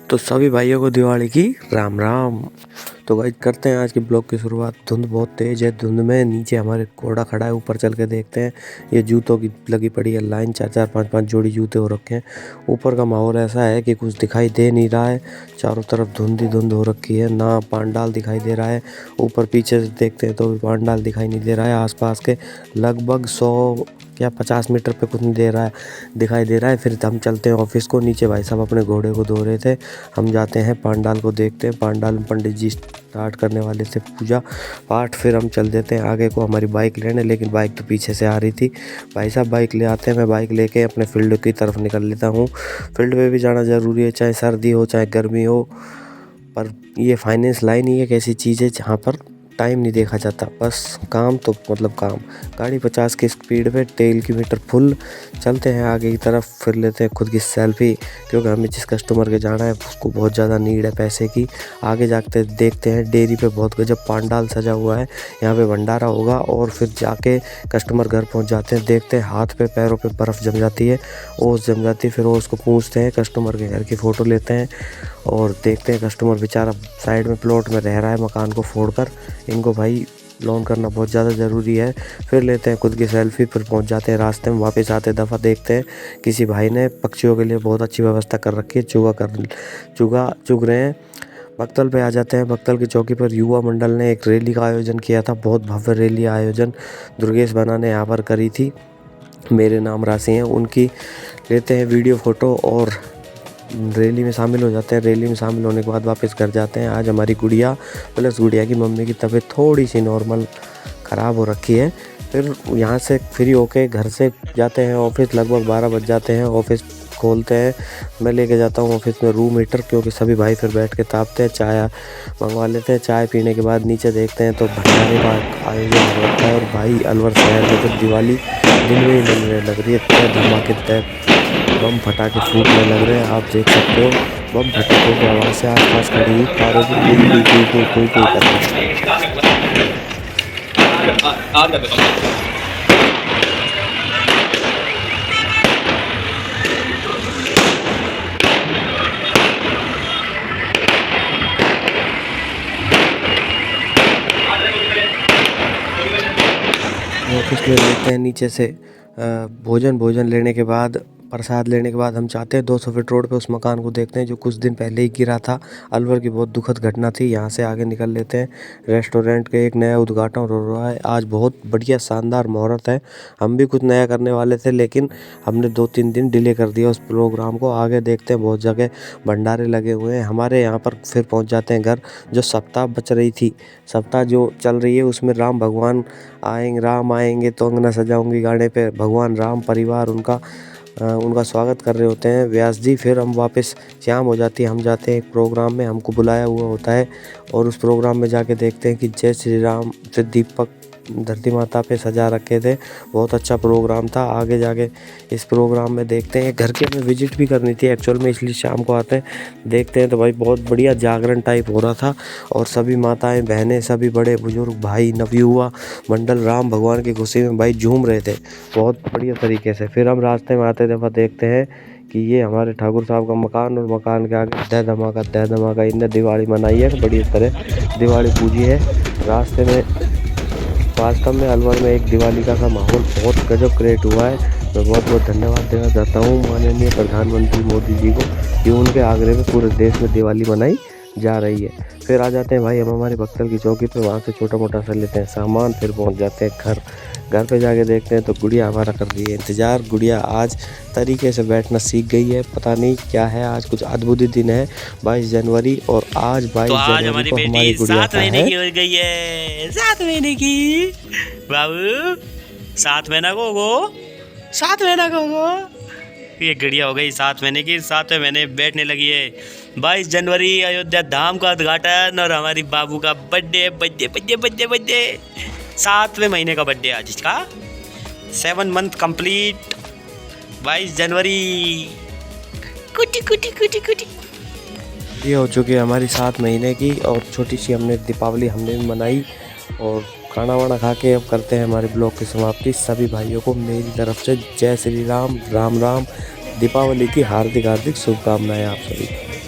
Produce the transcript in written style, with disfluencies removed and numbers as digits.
तो सभी भाइयों को दिवाली की राम राम। तो भाई करते हैं आज की ब्लॉग की शुरुआत। धुंध बहुत तेज है, धुंध में नीचे हमारे घोड़ा खड़ा है, ऊपर चल के देखते हैं। ये जूतों की लगी पड़ी है लाइन, 4-4 5-5 जोड़ी जूते हो रखे हैं। ऊपर का माहौल ऐसा है कि कुछ दिखाई दे नहीं रहा है, चारों तरफ धुंध ही धुंध हो रखी है, ना पांडाल दिखाई दे रहा है। ऊपर पीछे से देखते हैं तो भी पांडाल दिखाई नहीं दे रहा है। आसपास के लगभग 100 या 50 मीटर पे कुछ नहीं दिखाई दे रहा है। फिर हम चलते हैं ऑफिस को। नीचे भाई साहब अपने घोड़े को धो रहे थे, हम जाते हैं पांडाल को देखते हैं। पांडाल में पंडित जी स्टार्ट करने वाले थे पूजा पाठ। फिर हम चल देते हैं आगे को हमारी बाइक लेने, लेकिन बाइक तो पीछे से आ रही थी। भाई साहब बाइक ले आते हैं, मैं बाइक लेके अपने फील्ड की तरफ निकल लेता हूँ। फील्ड में भी जाना ज़रूरी है, चाहे सर्दी हो चाहे गर्मी हो। पर ये फाइनेंस लाइन ही एक ऐसी चीज़ है जहाँ पर टाइम नहीं देखा जाता, बस काम तो मतलब काम। गाड़ी 50 की स्पीड पे, तेल की मीटर फुल। चलते हैं आगे की तरफ, फिर लेते हैं खुद की सेल्फी, क्योंकि हमें जिस कस्टमर के जाना है उसको बहुत ज़्यादा नीड है पैसे की। आगे जाके देखते हैं डेयरी पे बहुत गजब पांडाल सजा हुआ है, यहाँ पे भंडारा होगा। और फिर जाके कस्टमर घर पहुँच जाते हैं, देखते हैं हाथ पे पैरों पे बर्फ़ जम जाती है, ओस जम जाती है। फिर ओस को पूछते हैं, कस्टमर के घर की फ़ोटो लेते हैं और देखते हैं कस्टमर बेचारा साइड में प्लॉट में रह रहा है मकान को फोड़कर। इनको भाई लोन करना बहुत ज़्यादा ज़रूरी है। फिर लेते हैं खुद की सेल्फी, फिर पहुंच जाते हैं रास्ते में। वापस आते दफ़ा देखते हैं किसी भाई ने पक्षियों के लिए बहुत अच्छी व्यवस्था कर रखी है, चूगा चुग रहे हैं। बख्तल पे आ जाते हैं। बख्तल की चौकी पर युवा मंडल ने एक रैली का आयोजन किया था, बहुत भव्य रैली आयोजन दुर्गेश बना ने यहाँ पर करी थी। मेरे नाम राशि हैं उनकी। लेते हैं वीडियो फ़ोटो और रैली में शामिल हो जाते हैं। रैली में शामिल होने के बाद वापस घर जाते हैं। आज हमारी गुड़िया प्लस गुड़िया की मम्मी की तबीयत थोड़ी सी नॉर्मल ख़राब हो रखी है। फिर यहाँ से फ्री होके घर से जाते हैं ऑफिस। लगभग 12 बज जाते हैं, ऑफिस खोलते हैं। मैं लेके जाता हूँ ऑफिस में रूम हीटर, क्योंकि सभी भाई फिर बैठ के तापते हैं। चाय मंगवा लेते हैं। चाय पीने के बाद नीचे देखते हैं तो भंडारे का आयोजन होता है। और भाई अलवर शहर में तो दिवाली दिन में ही मिलने लग रही है, तय धमाके तय बम फटाके फूटने लग रहे हैं। आप देख सकते हो बम फटाकों की आवाज़ से आसपास खड़ी हुई कारों की कोई कर रही है। ऑफिस में लेते हैं नीचे से भोजन लेने के बाद, प्रसाद लेने के बाद हम चाहते हैं 200 फीट रोड पे उस मकान को देखते हैं जो कुछ दिन पहले ही गिरा था। अलवर की बहुत दुखद घटना थी। यहाँ से आगे निकल लेते हैं। रेस्टोरेंट के एक नया उद्घाटन हो रहा है आज, बहुत बढ़िया शानदार मुहूर्त है। हम भी कुछ नया करने वाले थे, लेकिन हमने 2-3 दिन डिले कर दिया उस प्रोग्राम को। आगे देखते हैं बहुत जगह भंडारे लगे हुए हैं। हमारे यहाँ पर फिर पहुँच जाते हैं घर। जो सप्ताह बच रही थी, सप्ताह जो चल रही है उसमें राम भगवान आएंगे, राम आएंगे तो अंगना सजाऊंगी गाने पे भगवान राम परिवार उनका स्वागत कर रहे होते हैं व्यास जी। फिर हम वापस शाम हो जाती है, हम जाते हैं एक प्रोग्राम में, हमको बुलाया हुआ होता है। और उस प्रोग्राम में जाके देखते हैं कि जय श्री राम से दीपक धरती माता पे सजा रखे थे। बहुत अच्छा प्रोग्राम था। आगे जाके इस प्रोग्राम में देखते हैं, घर की हमें विजिट भी करनी थी एक्चुअल में, इसलिए शाम को आते हैं देखते हैं। तो भाई बहुत बढ़िया जागरण टाइप हो रहा था और सभी माताएं बहनें, सभी बड़े बुजुर्ग भाई नवयुवा मंडल राम भगवान की खुशी में भाई झूम रहे थे बहुत बढ़िया तरीके से। फिर हम रास्ते में आते दफ़ा देखते हैं कि ये हमारे ठाकुर साहब का मकान, और मकान के आगे तय धमाका इनने दिवाली मनाई है, बड़ी तरह दिवाली पूजी है। रास्ते में वास्तव में अलवर में एक दिवाली का माहौल बहुत गजब क्रिएट हुआ है। मैं बहुत बहुत धन्यवाद देना चाहता हूँ माननीय प्रधानमंत्री मोदी जी को कि उनके आग्रह में पूरे देश में दिवाली मनाई जा रही है। फिर आ जाते हैं भाई हम हमारी बख्तल की चौकी पे, वहाँ से छोटा मोटा सा लेते हैं सामान। फिर पहुँच जाते हैं घर पे जाके देखते हैं तो गुड़िया हमारा कर रही है इंतज़ार। गुड़िया आज तरीके से बैठना सीख गई है, पता नहीं क्या है, आज कुछ अद्भुत दिन है 22 जनवरी। और आज 22 जनवरी को हमारी गुड़िया 7 महीने की हो गई है, 7 महीने की बाबू, 7 महीना को होगो, 7 महीना को होगो। ये गुड़िया हो गई 7 महीने की, 7वें महीने बैठने लगी है। 22 जनवरी अयोध्या धाम का उद्घाटन और हमारी बाबू का बर्थडे 7वें महीने का बर्थडे आज इसका, 7 मंथ कंप्लीट। 22 जनवरी कुटी ये हो चुकी है हमारी 7 महीने की। और छोटी सी हमने दीपावली हमने भी मनाई और खाना वाना खा के अब करते हैं हमारे ब्लॉग की समाप्ति। सभी भाइयों को मेरी तरफ से जय श्री राम, राम राम, दीपावली की हार्दिक शुभकामनाएं आप सभी को।